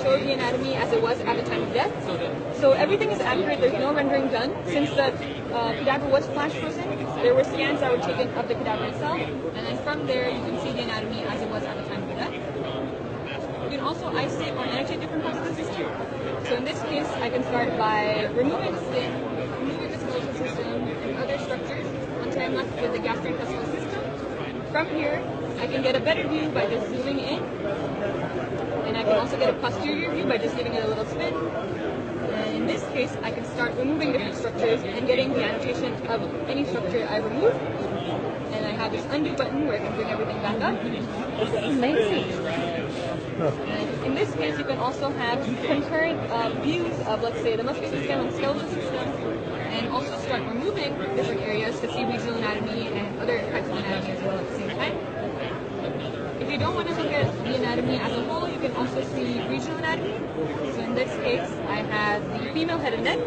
show the anatomy as it was at the time of death. So everything is accurate. There's no rendering done. Since the cadaver was flash frozen, there were scans that were taken of the cadaver itself, and then from there you can see the anatomy as it was at the time of death. You can also isolate or annotate different parts of the system. So in this case, I can start by removing the skin, removing the skeletal system, and other structures until I'm left with the gastrointestinal system. From here, I can get a better view by just zooming in, and I can also get a posterior view by just giving it a little spin. And in this case, I can start removing different structures and getting the annotation of any structure I remove. And I have this undo button where I can bring everything back up. This is amazing. And in this case, you can also have concurrent views of, let's say, the muscular system and skeletal system, and also start removing different areas to see regional anatomy and other types of anatomy as well at the same time. If you don't want to look at the anatomy as a whole, you can also see regional anatomy. So in this case, I have the female head and neck.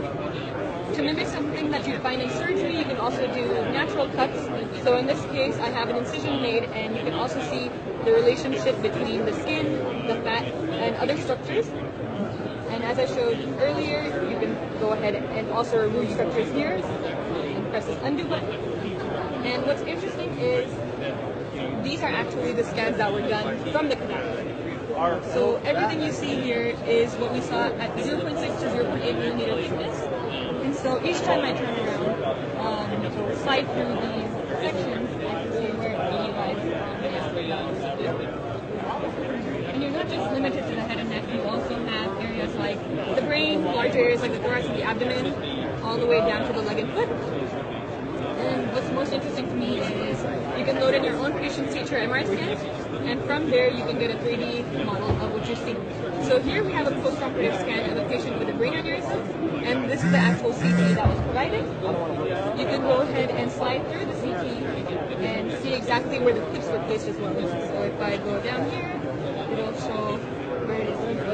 To mimic something that you'd find in surgery, you can also do natural cuts. So in this case, I have an incision made, and you can also see the relationship between the skin, the fat, and other structures. And as I showed earlier, you can go ahead and also remove structures here and press this undo button. And what's interesting is these are actually the scans that were done from the cadaver. So everything you see here is what we saw at 0.6 to 0.8 millimeter thickness. And so each time I turn around, slide through these sections, I can see where it lies on the And you're not just limited to the head and neck, you also have areas like the brain, large areas like the thorax and the abdomen, all the way down to the leg and foot. And what's most interesting to me is you can load in your own patient's CT or MRI scans, and from there you can get a 3D model of what you're seeing. So here we have a post-operative scan of a patient with a brain aneurysm, and this is the actual CT that was provided. You can go ahead and slide through the CT and see exactly where the clips were placed as well. So if I go down here, it'll show where it is here.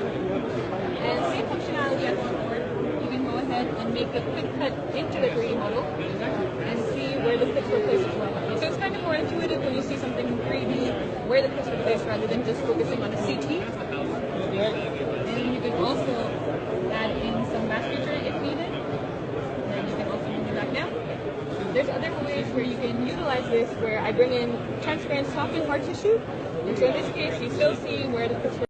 And same functionality as before. You can go ahead and make a quick cut into the 3D model and see where the clips were placed as well. So it's kind of more intuitive when you see something in 3D, where the clips were placed rather than just focusing on a CT. And you can also add in some vasculature if needed. And you can also move it back down. There's other ways where you can utilize this where I bring in transparent soft and hard tissue. And so in this case, you still see where the clips were